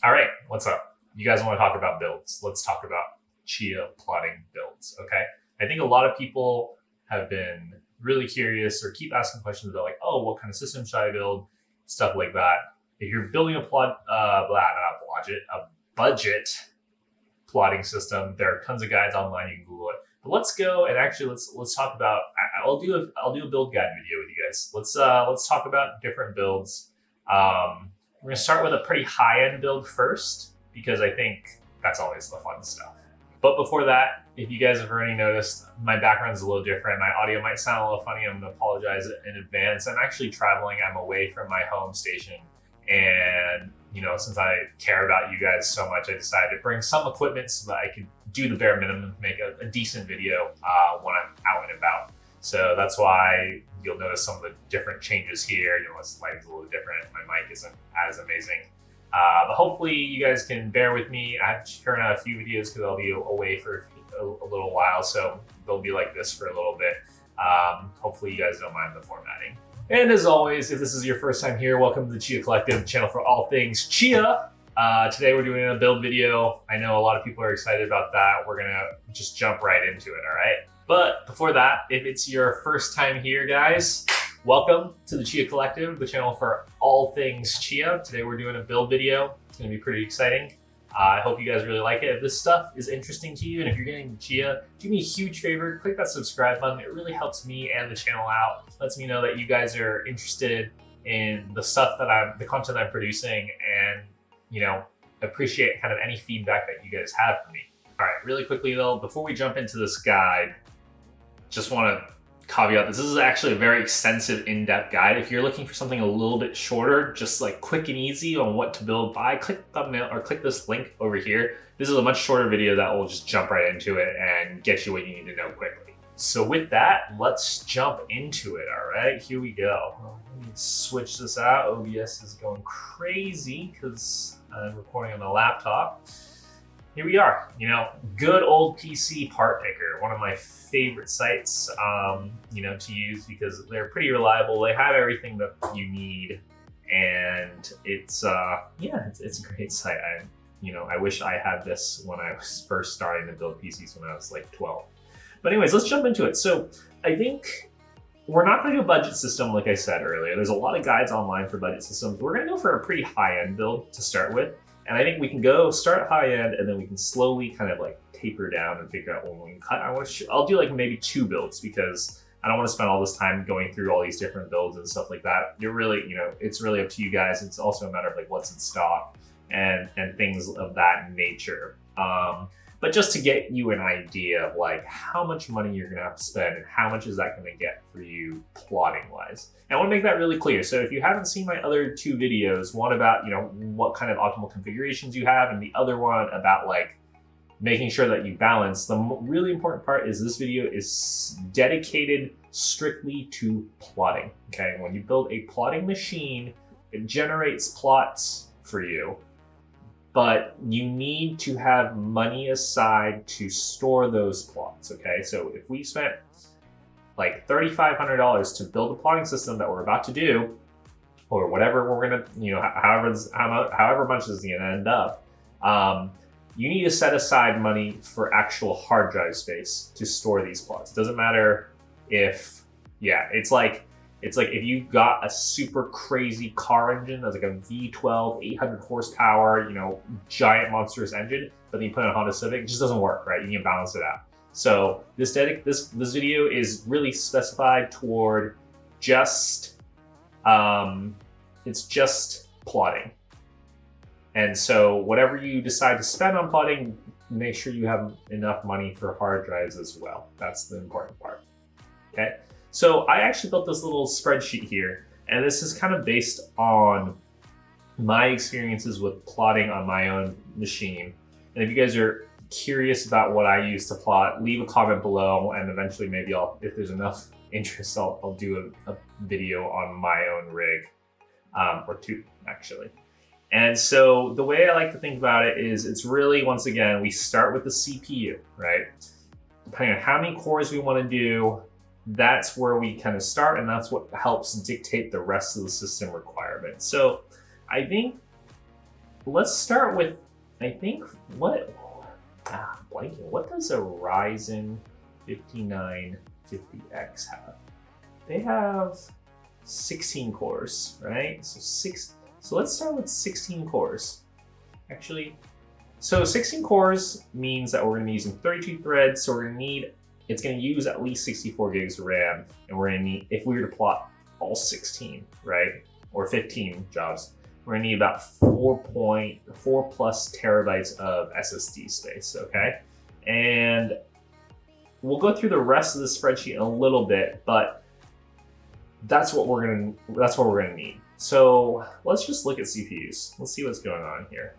All right, what's up? You guys want to talk about builds? Let's talk about Chia plotting builds, okay? I think a lot of people have been really curious or keep asking questions about like, oh, what kind of system should I build? Stuff like that. If you're building a budget plotting system, there are tons of guides online. You can Google it. But let's go and actually let's talk about. I'll do a build guide video with you guys. Let's talk about different builds. We're gonna start with a pretty high-end build first because I think that's always the fun stuff. But before that, if you guys have already noticed, my background is a little different. My audio might sound a little funny. I'm gonna apologize in advance. I'm actually traveling. I'm away from my home station, and since I care about you guys so much, I decided to bring some equipment so that I could do the bare minimum to make a decent video when I'm out and about. So that's why you'll notice some of the different changes here. You'll notice the lighting's a little different. My mic isn't as amazing. But hopefully you guys can bear with me. I have to turn out a few videos because I'll be away for a little while. So they'll be like this for a little bit. Hopefully you guys don't mind the formatting. And as always, if this is your first time here, welcome to the Chia Collective, channel for all things Chia. Today we're doing a build video. I know a lot of people are excited about that. We're gonna just jump right into it, all right? But before that, if it's your first time here, guys, welcome to the Chia Collective, the channel for all things Chia. Today we're doing a build video. It's gonna be pretty exciting. I hope you guys really like it. If this stuff is interesting to you and if you're getting Chia, do me a huge favor, click that subscribe button. It really helps me and the channel out. Lets me know that you guys are interested in the stuff that the content I'm producing, and appreciate kind of any feedback that you guys have for me. All right, really quickly though, before we jump into this guide, just want to caveat this is actually a very extensive, in-depth guide. If you're looking for something a little bit shorter, just like quick and easy on what to build by, click the thumbnail or click this link over here. This is a much shorter video that will just jump right into it and get you what you need to know quickly. So with that, let's jump into it, all right? Here we go. Let me switch this out. OBS is going crazy because I'm recording on the laptop. Here we are, good old PC part picker, one of my favorite sites, to use because they're pretty reliable. They have everything that you need, and it's a great site. I wish I had this when I was first starting to build PCs when I was like 12. But anyways, let's jump into it. So I think we're not going to do a budget system like I said earlier. There's a lot of guides online for budget systems. We're going to go for a pretty high-end build to start with. And I think we can start high end, and then we can slowly kind of like taper down and figure out when we can cut. I'll do like maybe 2 builds because I don't want to spend all this time going through all these different builds and stuff like that. You're really, it's really up to you guys. It's also a matter of like what's in stock and things of that nature. But just to get you an idea of like how much money you're gonna have to spend and how much is that gonna get for you plotting wise. And I wanna make that really clear. So if you haven't seen my other 2 videos, one about, what kind of optimal configurations you have, and the other one about like making sure that you balance, the really important part is this video is dedicated strictly to plotting, okay? When you build a plotting machine, it generates plots for you. But you need to have money aside to store those plots, okay? So if we spent like $3,500 to build a plotting system that we're about to do, or whatever we're gonna, however much is gonna end up, you need to set aside money for actual hard drive space to store these plots. It doesn't matter if, it's like if you got a super crazy car engine that's like a V12, 800 horsepower, giant monstrous engine, but then you put in a Honda Civic, it just doesn't work, right? You need to balance it out. So this video is really specified toward just, it's just plotting. And so whatever you decide to spend on plotting, make sure you have enough money for hard drives as well. That's the important part, okay? So I actually built this little spreadsheet here, and this is kind of based on my experiences with plotting on my own machine. And if you guys are curious about what I use to plot, leave a comment below, and eventually maybe if there's enough interest, I'll do a video on my own rig, or 2 actually. And so the way I like to think about it is it's really, once again, we start with the CPU, right? Depending on how many cores we want to do, that's where we kind of start, and that's what helps dictate the rest of the system requirements. So I think let's start with, I think, what does a Ryzen 5950X have? They have 16 cores, right? So let's start with 16 cores. Actually, so 16 cores means that we're going to be using 32 threads, so it's going to use at least 64 gigs of RAM, and we're going to need, if we were to plot all 16, right, or 15 jobs, we're going to need about 4 plus terabytes of SSD space, okay? And we'll go through the rest of the spreadsheet in a little bit, but that's what we're gonna need. So let's just look at CPUs. Let's see what's going on here.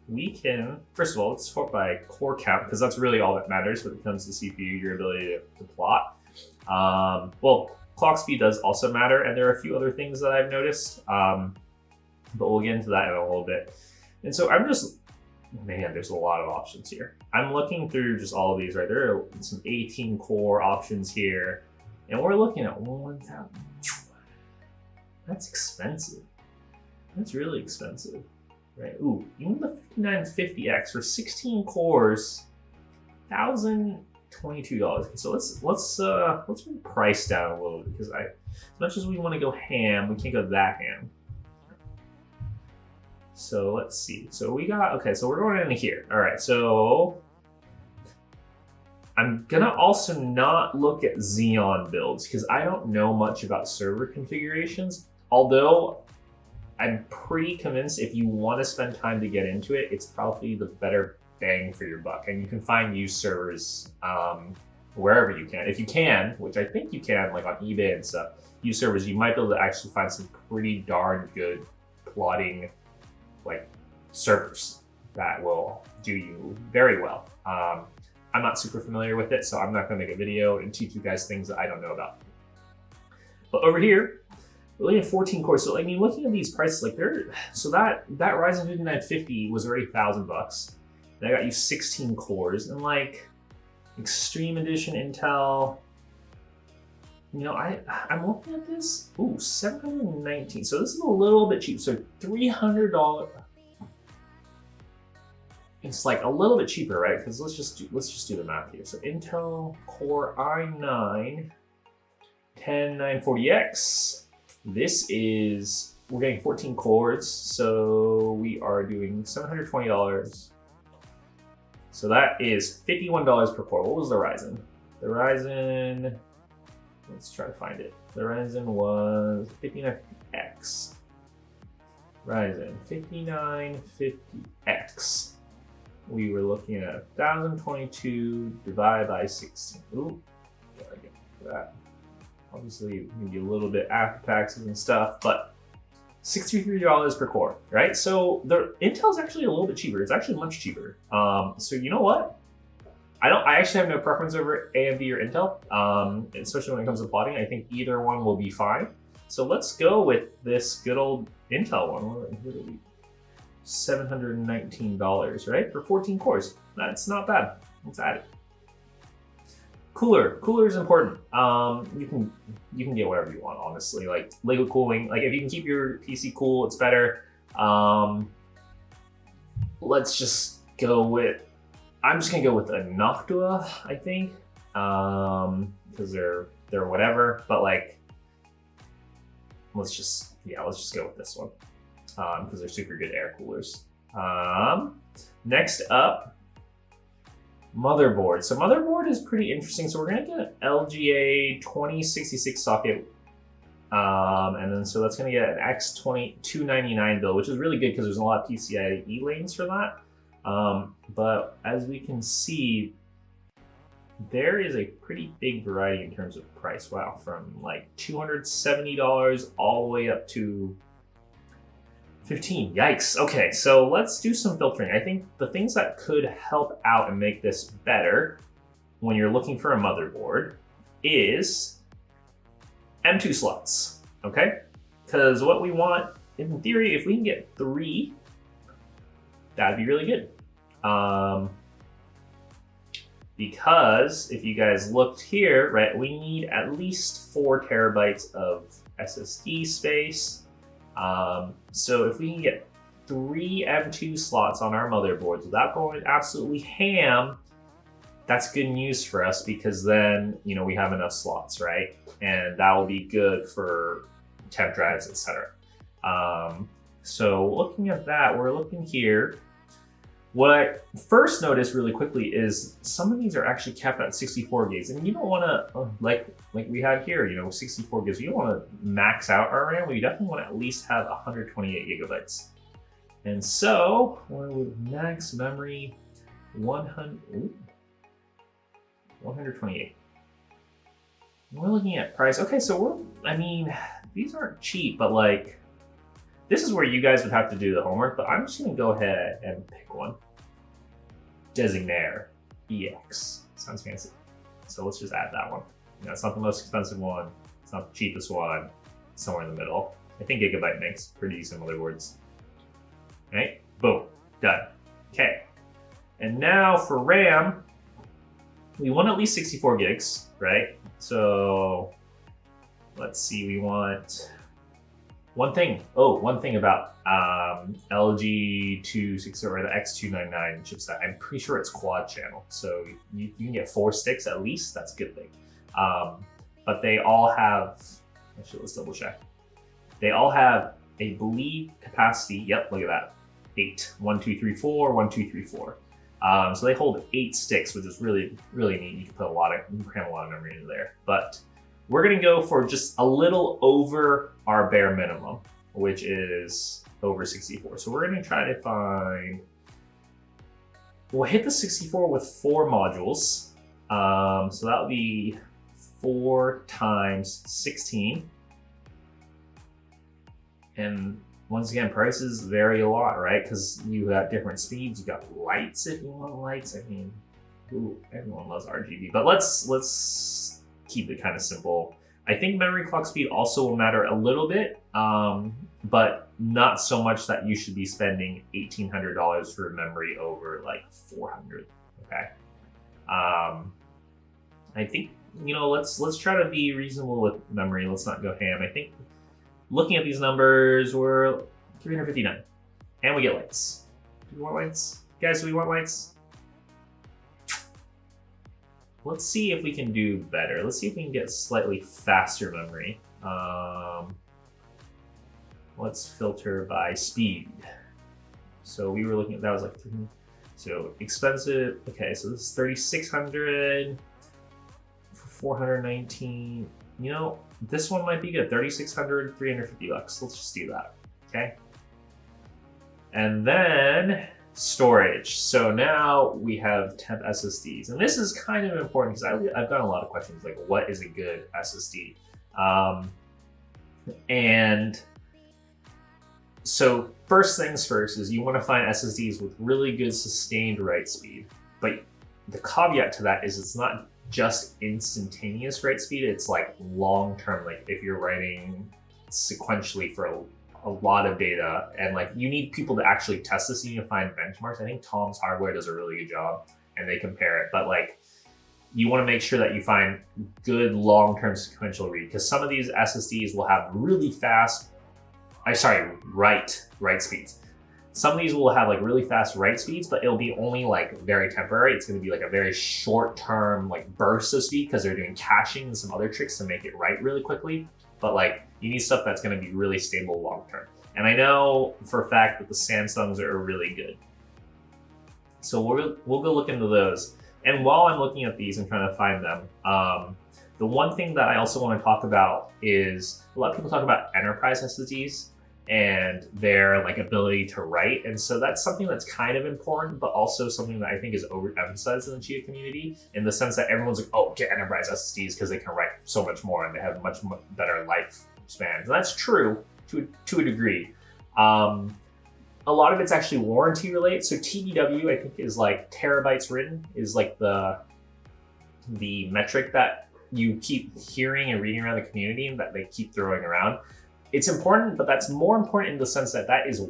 We can, first of all, let's sort by core count, because that's really all that matters when it comes to CPU, your ability to plot. Well, clock speed does also matter, and there are a few other things that I've noticed, but we'll get into that in a little bit. And so man, there's a lot of options here. I'm looking through just all of these, right? There are some 18 core options here, and we're looking at 1,000. That's expensive. That's really expensive, right? Ooh, even the 5950X for 16 cores, $1,022. So let's bring the price down a little bit, because as much as we want to go ham, we can't go that ham. So let's see. So we got, okay, so we're going into here. All right, so I'm gonna also not look at Xeon builds, because I don't know much about server configurations. Although I'm pretty convinced if you want to spend time to get into it, it's probably the better bang for your buck. And you can find used servers wherever you can. If you can, which I think you can, like on eBay and stuff, used servers, you might be able to actually find some pretty darn good plotting like servers that will do you very well. I'm not super familiar with it, so I'm not going to make a video and teach you guys things that I don't know about. But over here, we're looking at 14 cores. So I mean, looking at these prices, like so that Ryzen 5950 was already $1,000. And I got you 16 cores, and like Extreme Edition Intel. You know, I'm looking at this. Ooh, 719. So this is a little bit cheap. So $300. It's like a little bit cheaper, right? Because let's just do the math here. So Intel Core i9 10940X. We're getting 14 cores, so we are doing $720. So that is $51 per core. What was the Ryzen? The Ryzen, let's try to find it. The Ryzen was 5950X. Ryzen 5950X. We were looking at 1022 divided by 16. Ooh, gotta get that. Obviously, maybe a little bit after taxes and stuff, but $63 per core, right? So the Intel's actually a little bit cheaper. It's actually much cheaper. So you know what? I actually have no preference over AMD or Intel, especially when it comes to plotting. I think either one will be fine. So let's go with this good old Intel one. $719, right? For 14 cores. That's not bad. Let's add it. Cooler is important. You can get whatever you want, honestly. Like liquid cooling, like if you can keep your PC cool, it's better. Let's just go with, I'm just gonna go with a Noctua, I think, because they're whatever. But like, let's just go with this one, because they're super good air coolers. Next up, motherboard. So motherboard is pretty interesting. So we're gonna get an LGA 2066 socket, and then so that's gonna get an X299 build, which is really good because there's a lot of PCIe lanes for that. But as we can see, there is a pretty big variety in terms of price. Wow, from like $270 all the way up to 15. Yikes. Okay, so let's do some filtering. I think the things that could help out and make this better when you're looking for a motherboard is M2 slots, okay? Because what we want, in theory, if we can get 3, that'd be really good. Because if you guys looked here, right, we need at least 4 terabytes of SSD space. So if we can get 3 M2 slots on our motherboards without going absolutely ham, that's good news for us because then, you know, we have enough slots, right? And that will be good for temp drives, etc. So looking at that, we're looking here. What I first noticed really quickly is some of these are actually capped at 64 gigs, and you don't want to, like we had here, you know, 64 gigs. You don't want to max out our RAM. We definitely want to at least have 128 gigabytes. And so, with max memory 128. We're looking at price. Okay, so I mean, these aren't cheap, but like, this is where you guys would have to do the homework, but I'm just gonna go ahead and pick one. Designaire EX. Sounds fancy. So let's just add that one. You know, it's not the most expensive one. It's not the cheapest one. It's somewhere in the middle. I think Gigabyte makes pretty similar words. Right? Boom. Done. Okay. And now for RAM, we want at least 64 gigs, right? So let's see, we want one thing about LG 260 or the X299 chipset. I'm pretty sure it's quad channel, so you can get 4 sticks at least. That's a good thing. But they all have, actually let's double check. They all have a bleed capacity. Yep, look at that, 8. 1, 2, 3, 4. 1, 2, 3, 4. So they hold 8 sticks, which is really, really neat. You can put you can cram a lot of memory into there. But we're gonna go for just a little over our bare minimum, which is over 64. So we're gonna try to find, we'll hit the 64 with 4 modules. So that'll be 4 times 16. And once again, prices vary a lot, right? Because you got different speeds. You got lights if you want lights. I mean, ooh, everyone loves RGB. But let's keep it kind of simple. I think memory clock speed also will matter a little bit, but not so much that you should be spending $1,800 for memory over like $400. Okay. I think, you know, let's try to be reasonable with memory. Let's not go ham. I think looking at these numbers, we're 359, and we get lights. Do we want lights, guys? Do we want lights? Let's see if we can do better. Let's see if we can get slightly faster memory. Let's filter by speed. So we were looking at, that was like 300. So expensive. Okay, so this is 3,600 for 419. You know, this one might be good. 3,600, 350 bucks. Let's just do that. Okay. And then storage. So now we have temp SSDs, and this is kind of important because I've gotten a lot of questions like, what is a good SSD? And so first things first is you want to find SSDs with really good sustained write speed. But the caveat to that is it's not just instantaneous write speed, it's like long-term, like if you're writing sequentially for a lot of data, and like you need people to actually test this, you need to find benchmarks. I think Tom's Hardware does a really good job and they compare it, but like you want to make sure that you find good long-term sequential read, because some of these SSDs will have really fast, write speeds. Some of these will have like really fast write speeds, but it'll be only like very temporary. It's going to be like a very short-term like burst of speed because they're doing caching and some other tricks to make it write really quickly. But like you need stuff that's going to be really stable long-term. And I know for a fact that the Samsungs are really good. So we'll go look into those. And while I'm looking at these and trying to find them, the one thing that I also want to talk about is a lot of people talk about enterprise SSDs and their like ability to write. And so that's something that's kind of important, but also something that I think is overemphasized in the Chia community, in the sense that everyone's like, oh, get enterprise SSDs because they can write so much more and they have much better lifespans. And that's true to a degree. A lot of it's actually warranty related. So TBW, I think, is like terabytes written, is like the metric that you keep hearing and reading around the community and that they keep throwing around. It's important, but that's more important in the sense that that is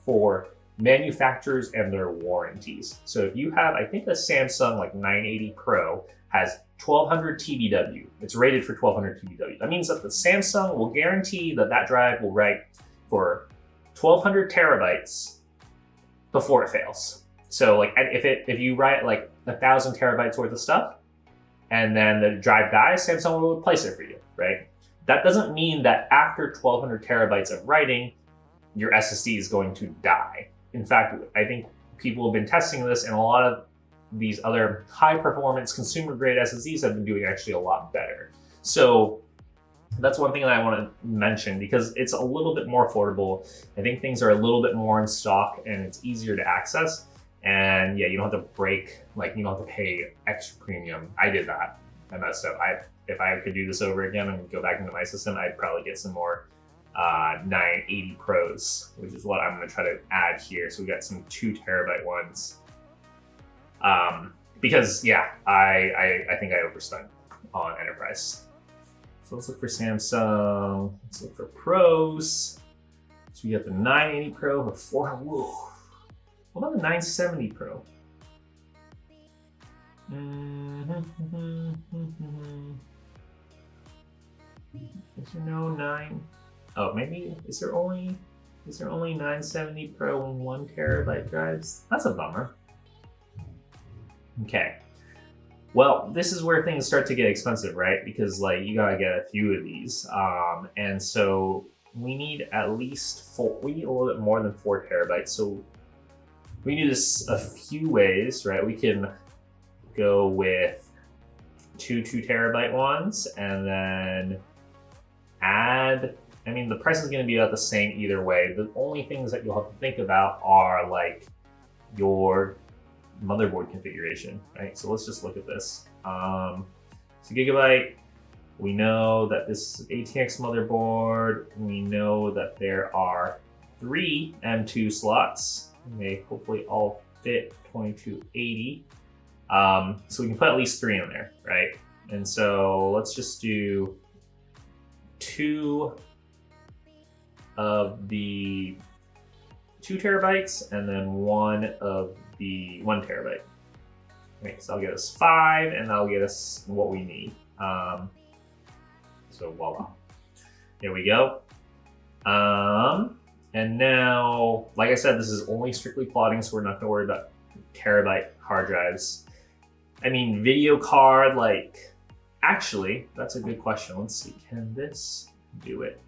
for manufacturers and their warranties. So if you have, I think a Samsung like 980 Pro has 1200 TBW. It's rated for 1200 TBW. That means that the Samsung will guarantee that that drive will write for 1200 terabytes before it fails. So like if you write like 1,000 terabytes worth of stuff and then the drive dies, Samsung will replace it for you, right? That doesn't mean that after 1,200 terabytes of writing, your SSD is going to die. In fact, I think people have been testing this, and a lot of these other high performance consumer grade SSDs have been doing actually a lot better. So that's one thing that I want to mention because it's a little bit more affordable. I think things are a little bit more in stock and it's easier to access. And yeah, you don't have to you don't have to pay extra premium. I did that. I messed up. If I could do this over again and go back into my system, I'd probably get some more 980 Pros, which is what I'm going to try to add here. So we got some 2 terabyte ones. Because yeah, I think I overspent on enterprise. So let's look for Samsung. Let's look for Pros. So we got the 980 Pro for 400. Whoa. What about the 970 Pro? Is there no 9? Oh, maybe is there only 970 Pro and 1 terabyte drives? That's a bummer. Okay. Well, this is where things start to get expensive, right? Because like you gotta get a few of these, and so we need at least 4. We need a little bit more than 4 terabytes. So we do this a few ways, right? We can go with 2 terabyte ones and then add, I mean, the price is going to be about the same either way. The only things that you'll have to think about are like your motherboard configuration, right? So let's just look at this. So gigabyte, we know that this is ATX motherboard. We know that there are 3 M2 slots. They hopefully all fit 2280. So we can put at least 3 in there, right? And so let's just do 2 of the 2 terabytes and then 1 of the 1 terabyte. Okay, so I'll get us 5 and that'll get us what we need. So voila, there we go. And now, like I said, this is only strictly plotting, so we're not gonna worry about terabyte hard drives. I mean, video card, like, actually, that's a good question. Let's see, can this do it?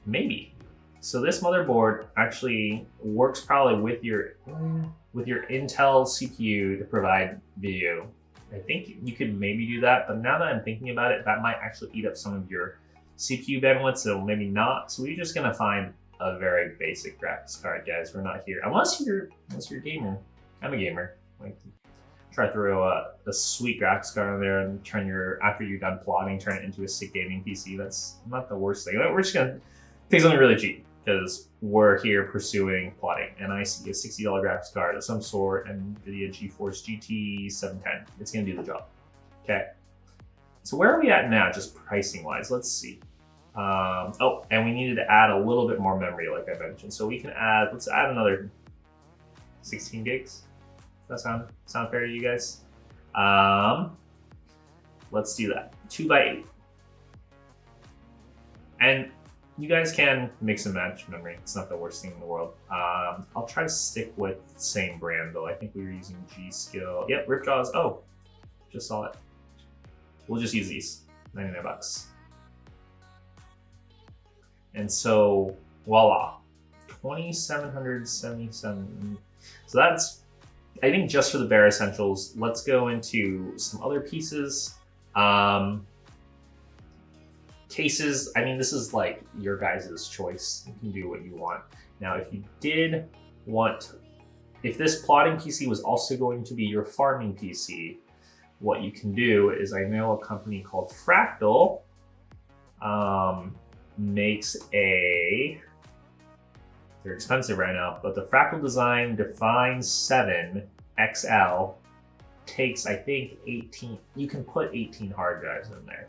Maybe. So this motherboard actually works probably with your Intel CPU to provide video. I think you could maybe do that, but now that I'm thinking about it, that might actually eat up some of your CPU bandwidth, so maybe not. So we're just gonna find a very basic graphics card, guys. We're not here unless you're a gamer. I'm a gamer. Like, try to throw a sweet graphics card on there and after you're done plotting, turn it into a sick gaming PC. That's not the worst thing. We're just gonna take something really cheap because we're here pursuing plotting. And I see a $60 graphics card of some sort, NVIDIA GeForce GT 710. It's gonna do the job. Okay. So where are we at now, just pricing wise? Let's see. Oh, and we needed to add a little bit more memory, like I mentioned. So we can let's add another 16 gigs. Does that sound fair to you guys? Let's do that. 2x8. And you guys can mix and match memory. It's not the worst thing in the world. I'll try to stick with the same brand though. I think we were using G-Skill. Yep, Ripjaws. Oh, just saw it. We'll just use these, 99 bucks. And so, voila, 2,777. So that's, I think, just for the bare essentials. Let's go into some other pieces. Cases, I mean, this is like your guys' choice. You can do what you want. Now, if you did want, if this plotting PC was also going to be your farming PC, what you can do is, I know a company called Fractal makes they're expensive right now, but the Fractal Design Define 7 XL takes, I think, 18, you can put 18 hard drives in there.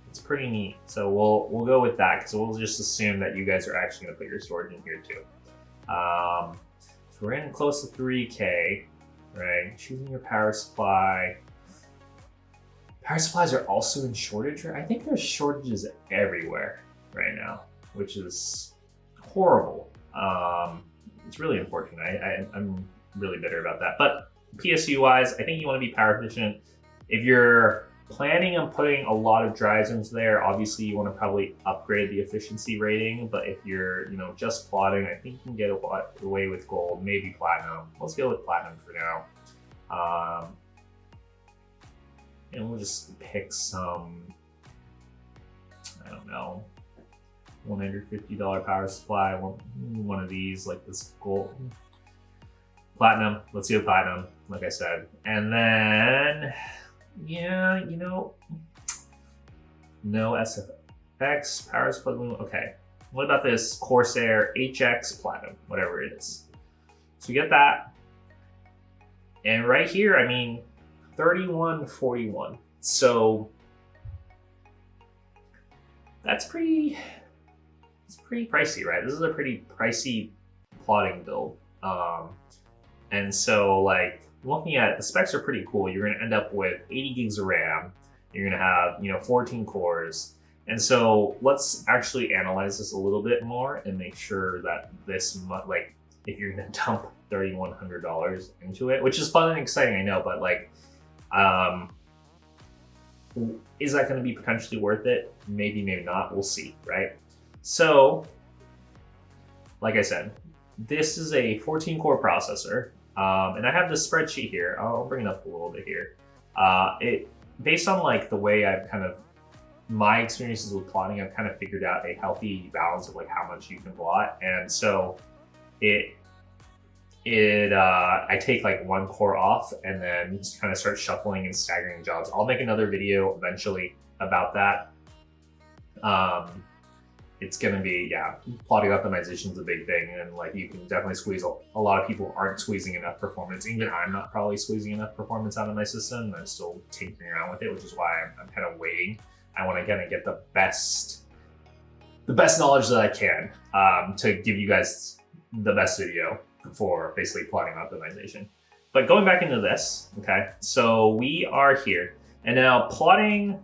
It's pretty neat. So we'll go with that because we'll just assume that you guys are actually gonna put your storage in here too. So we're in close to 3K. Right, choosing your power supply. Power supplies are also in shortage. I think there's shortages everywhere right now, which is horrible. It's really unfortunate. I'm really bitter about that. But PSU wise, I think you want to be power efficient. If you're planning on putting a lot of drives into there, obviously you want to probably upgrade the efficiency rating. But if you're, just plotting, I think you can get away with gold, maybe platinum. Let's go with platinum for now. And we'll just pick some, I don't know, $150 power supply, one of these, like this gold. Platinum, let's do platinum, like I said. And then, yeah, no SFX, power supply, okay. What about this Corsair HX Platinum, whatever it is? So you get that. And right here, I mean, 3141. So that's pretty pricey, right? This is a pretty pricey plotting build. And so like looking at it, the specs are pretty cool. You're gonna end up with 80 gigs of RAM. You're gonna have 14 cores. And so let's actually analyze this a little bit more and make sure that this, like, if you're gonna dump $3,100 into it, which is fun and exciting, I know, but like, is that gonna be potentially worth it? Maybe, maybe not, we'll see, right? So, like I said, this is a 14 core processor, and I have this spreadsheet here. I'll bring it up a little bit here. Based on like the way I've kind of, my experiences with plotting, I've kind of figured out a healthy balance of like how much you can plot. And so I take like one core off and then just kind of start shuffling and staggering jobs. I'll make another video eventually about that. It's gonna be, yeah, plotting optimization is a big thing, and like you can definitely squeeze, a lot of people aren't squeezing enough performance. Even I'm not probably squeezing enough performance out of my system, and I'm still tinkering around with it, which is why I'm kind of waiting. I want to kind of get the best knowledge that I can to give you guys the best video for basically plotting optimization. But going back into this, okay, so we are here, and now plotting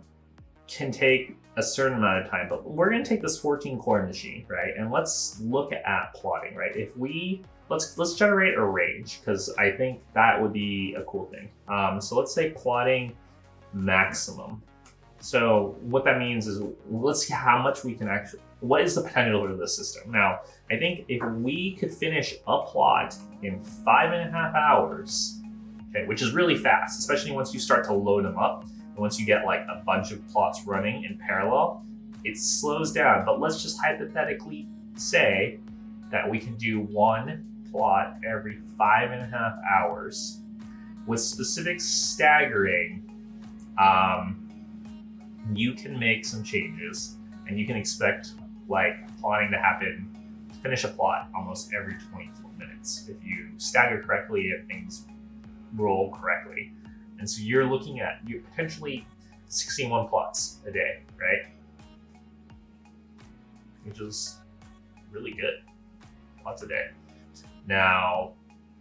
can take a certain amount of time, but we're going to take this 14 core machine, right? And let's look at plotting, right? If we, let's generate a range, because I think that would be a cool thing. So let's say plotting maximum. So what that means is, let's see how much we can actually, what is the potential of the system? Now, I think if we could finish a plot in 5.5 hours, okay, which is really fast, especially once you start to load them up. Once you get like a bunch of plots running in parallel, it slows down. But let's just hypothetically say that we can do one plot every 5.5 hours with specific staggering. You can make some changes, and you can expect like plotting to happen, to finish a plot almost every 24 minutes if you stagger correctly and things roll correctly. And so you're looking at potentially 61 plots a day, right? Which is really good, plots a day. Now,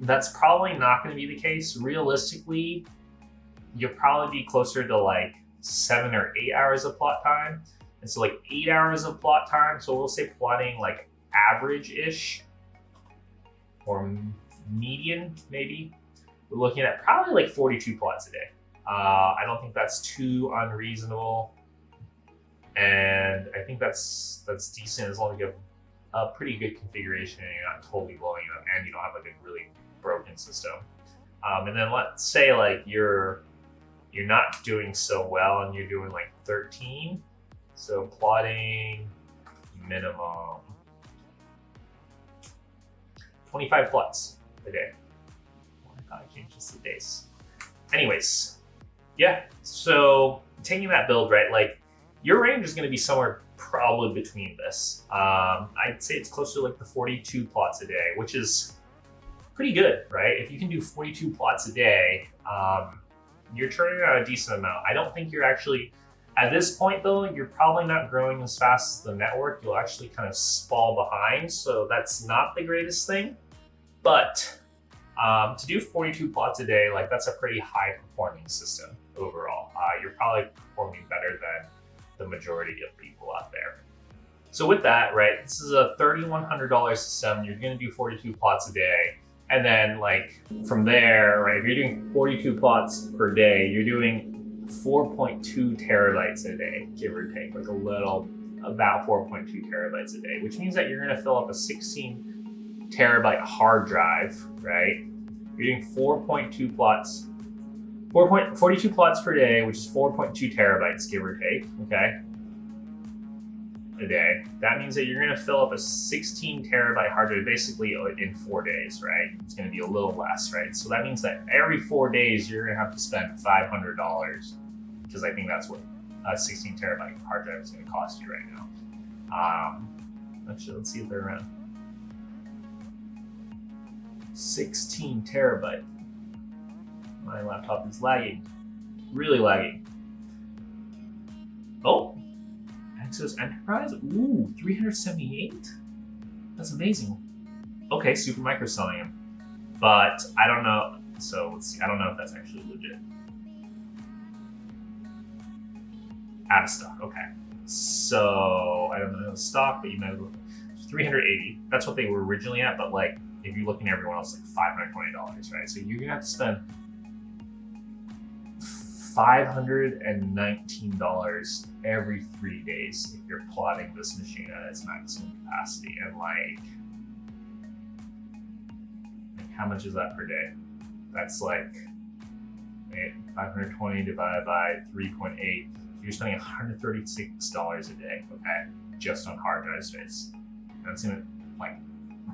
that's probably not going to be the case. Realistically, you'll probably be closer to like 7 or 8 hours of plot time. And so like 8 hours of plot time, so we'll say plotting like average-ish or median maybe. We're looking at probably like 42 plots a day. I don't think that's too unreasonable. And I think that's decent as long as you have a pretty good configuration and you're not totally blowing it up and you don't have like a really broken system. And then let's say like you're not doing so well and you're doing like 13. So plotting minimum 25 plots a day. I changed this to days. Anyways, yeah, so taking that build, right, like your range is going to be somewhere probably between this. I'd say it's closer to like the 42 plots a day, which is pretty good, right? If you can do 42 plots a day, you're turning out a decent amount. I don't think you're actually, at this point though, you're probably not growing as fast as the network. You'll actually kind of fall behind, so that's not the greatest thing. But to do 42 plots a day, like that's a pretty high performing system overall. You're probably performing better than the majority of people out there. So with that, right, this is a $3,100 system. You're going to do 42 plots a day. And then like from there, right, if you're doing 42 plots per day, you're doing 4.2 terabytes a day, give or take, like a little, about 4.2 terabytes a day, which means that you're going to fill up a 16 terabyte hard drive, right? You're doing 4.2 plots, 42 plots per day, which is 4.2 terabytes, give or take, okay? A day. That means that you're going to fill up a 16 terabyte hard drive basically in 4 days, right? It's going to be a little less, right? So that means that every 4 days you're going to have to spend $500, because I think that's what a 16 terabyte hard drive is going to cost you right now. Actually, let's see if they're around. 16 terabyte. My laptop is lagging, really lagging. Oh. Access Enterprise? Ooh, 378? That's amazing. Okay, Supermicro's selling them. But I don't know. So let's see. I don't know if that's actually legit. Out of stock. Okay. So I don't know the stock, but you might look. 380. That's what they were originally at. But like, if you're looking at everyone else, like $520, right? So you're gonna have to spend $519 every 3 days if you're plotting this machine at its maximum capacity. And like how much is that per day? That's like 520 divided by 3.8. So you're spending $136 a day, okay, just on hard drive space. That's gonna, like,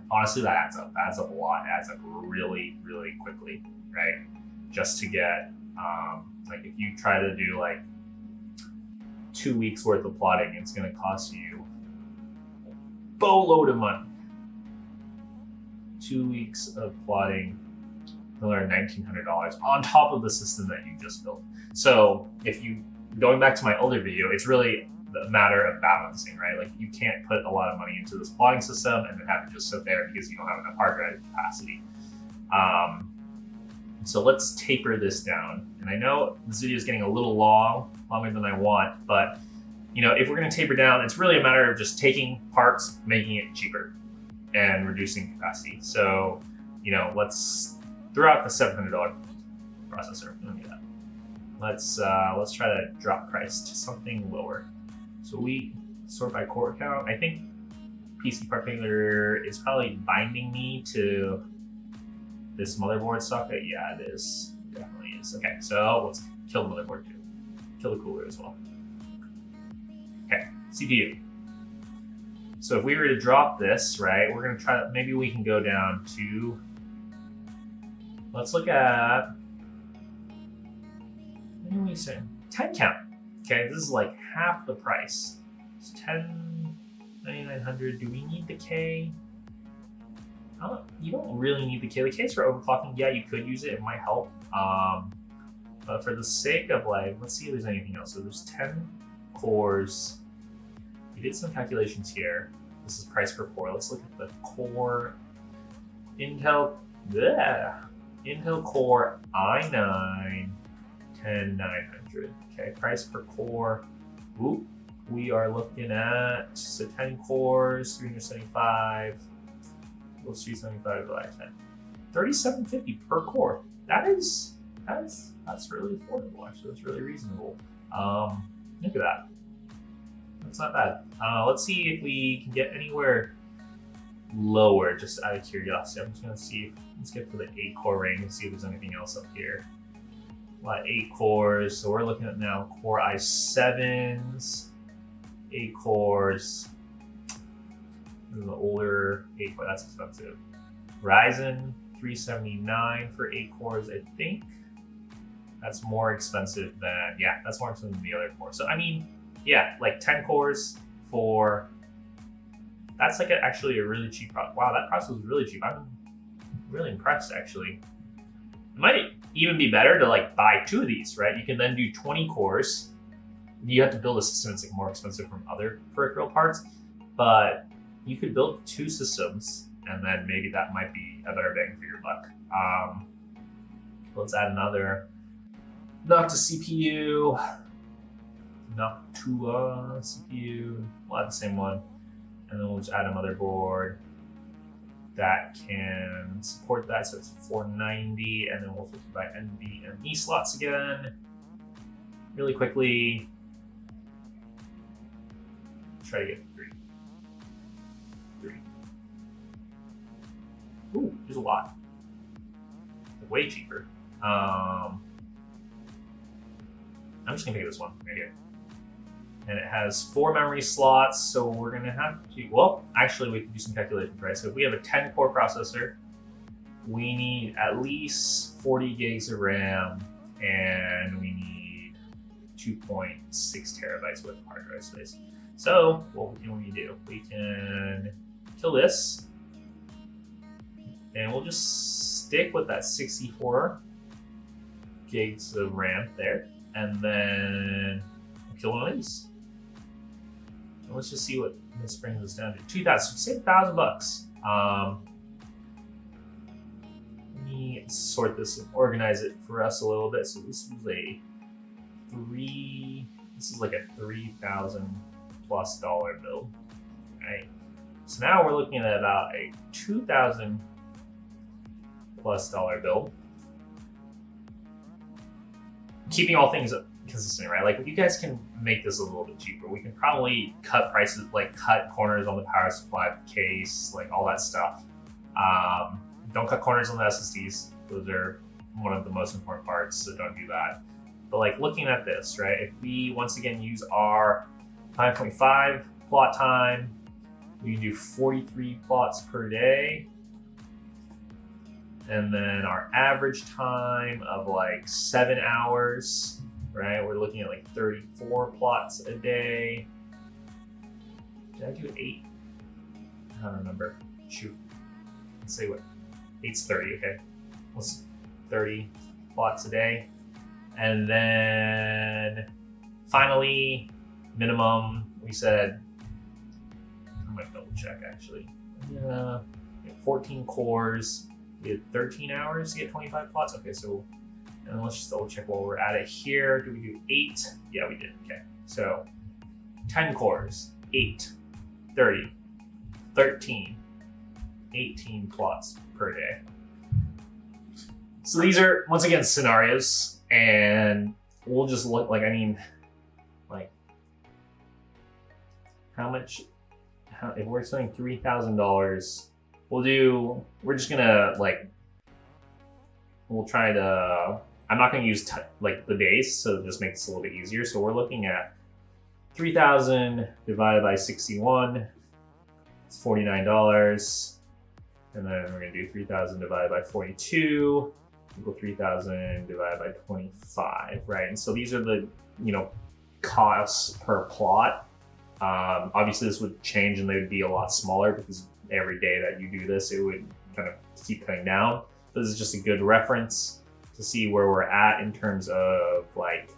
honestly, that adds up. That adds up a lot. It adds up really, really quickly, right? Just to get like if you try to do like 2 weeks worth of plotting, it's going to cost you a boatload of money. 2 weeks of plotting, another $1,900 on top of the system that you just built. So if you, going back to my older video, it's really a matter of balancing, right? Like you can't put a lot of money into this plotting system and then have it just sit there because you don't have enough hard drive capacity. So let's taper this down. And I know this video is getting a little longer than I want, but you know, if we're gonna taper down, it's really a matter of just taking parts, making it cheaper and reducing capacity. So, you know, let's throw out the $700 processor. Let me do that. Let's try to drop price to something lower. So we sort by core count. I think pcpartpicker is probably binding me to this motherboard socket. Yeah, it is. It definitely is. Okay, so let's kill the motherboard too. Kill the cooler as well. Okay, CPU. So if we were to drop this, right, we're gonna try to, maybe we can go down to, let's look at, what are we saying? 10 count. Okay, this is like half the price. It's 10,900. Do we need the K? You don't really need the K. The K's for overclocking. Yeah, you could use it. It might help. But for the sake of like, let's see if there's anything else. So there's 10 cores. We did some calculations here. This is price per core. Let's look at the core. Intel Core i9 10900. Okay, price per core. Ooh, we are looking at, so 10 cores, 375. What's 375 divided by 10? $37.50 per core. That's really affordable. Actually, that's really reasonable. Look at that. That's not bad. Let's see if we can get anywhere lower, just out of curiosity. I'm just gonna see. Let's get to the 8-core range and see if there's anything else up here. A lot of 8 cores. So we're looking at now Core i7s, 8 cores. This is the older 8 core. That's expensive. Ryzen 379 for 8 cores. I think that's more expensive than, yeah, that's more expensive than the other core. So I mean, yeah, like 10 cores for, that's like actually a really cheap product. Wow, that process was really cheap. I'm really impressed actually. It might even be better to like buy 2 of these, right? You can then do 20 cores. You have to build a system that's like more expensive from other peripheral parts, but you could build 2 systems and then maybe that might be a better bang for your buck. Let's add another Noctua CPU. Noctua CPU. We'll add the same one. and then we'll just add a motherboard that can support that. So it's 490, and then we'll filter by NVMe slots again. Really quickly, try to get three. Ooh, there's a lot. Way cheaper. I'm just gonna pick this one right here. And it has 4 memory slots, so we're gonna have to, well, actually we can do some calculations, right? So if we have a 10 core processor, we need at least 40 gigs of RAM, and we need 2.6 terabytes worth of hard drive space. So what can we do? We can kill this, and we'll just stick with that 64 gigs of RAM there, and then we'll kill one of these. And let's just see what this brings us down to. 2,000, so save $1,000. Let me sort this and organize it for us a little bit. So this is like a $3,000+ build, right? So now we're looking at about a $2,000+ build. Keeping all things consistent, right? Like if you guys can make this a little bit cheaper, we can probably cut prices, like cut corners on the power supply case, like all that stuff. Don't cut corners on the SSDs. Those are one of the most important parts, so don't do that. But like looking at this, right? If we once again use our 5.5 plot time, we can do 43 plots per day. And then our average time of like 7 hours, right? We're looking at like 34 plots a day. Did I do 8? I don't remember. Shoot. Let's say what? 8's 30, okay. What's 30 plots a day? And then finally, minimum, we said, I might double check actually. 14 cores. We had 13 hours to get 25 plots. Okay, so, and let's just double check while we're at it here. Do we do 8? Yeah, we did, okay. So 10 cores, 8, 30, 13, 18 plots per day. So these are, once again, scenarios, and we'll just look like, I mean, like, how much, if we're spending $3,000, we're just gonna we'll try to, I'm not gonna use like the days, so it just makes it a little bit easier. So we're looking at 3,000 divided by 61, it's $49. And then we're gonna do 3,000 divided by 42, equal 3,000 divided by 25, right? And so these are the, costs per plot. Obviously this would change and they would be a lot smaller because every day that you do this, it would kind of keep cutting down. This is just a good reference to see where we're at in terms of like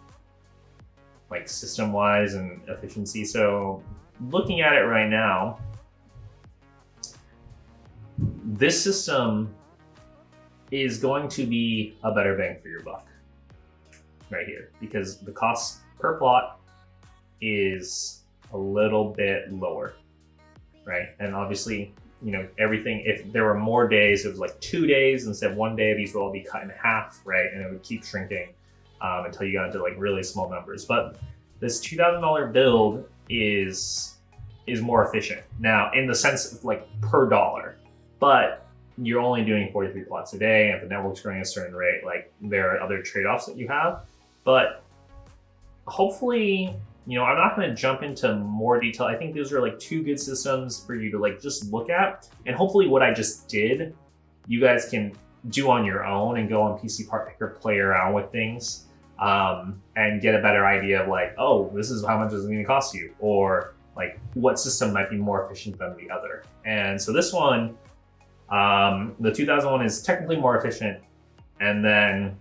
system-wise and efficiency. So looking at it right now, this system is going to be a better bang for your buck right here, because the cost per plot is a little bit lower, right? And obviously, everything, if there were more days, it was like 2 days instead of 1 day, these would all be cut in half, right? And it would keep shrinking until you got into like really small numbers. But this $2,000 build is more efficient. Now, in the sense of like per dollar, but you're only doing 43 plots a day, and if the network's growing at a certain rate, like there are other trade-offs that you have. But hopefully, I'm not going to jump into more detail. I think those are like 2 good systems for you to like just look at, and hopefully what I just did, you guys can do on your own and go on pcpartpicker, play around with things, and get a better idea of like, oh, this is how much it's going to cost you, or like what system might be more efficient than the other. And so this one, the 2000 one is technically more efficient, and then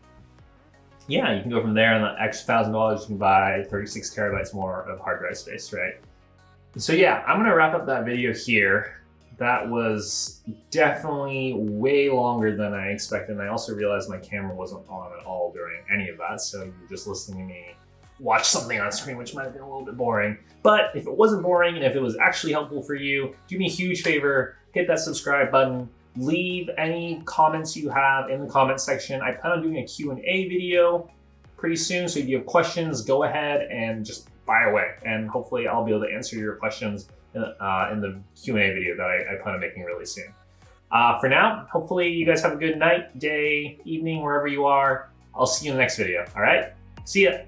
yeah, you can go from there, and the extra $1,000 you can buy 36 terabytes more of hard drive space, right? So yeah, I'm gonna wrap up that video here. That was definitely way longer than I expected, and I also realized my camera wasn't on at all during any of that, so you're just listening to me watch something on screen, which might have been a little bit boring. But if it wasn't boring and if it was actually helpful for you, do me a huge favor, hit that subscribe button, leave any comments you have in the comment section. I plan on doing a Q&A video pretty soon, so if you have questions, go ahead and just fire away, and hopefully I'll be able to answer your questions in the Q&A video that I plan on making really soon. For now, hopefully you guys have a good night, day, evening, wherever you are. I'll see you in the next video, all right? See ya.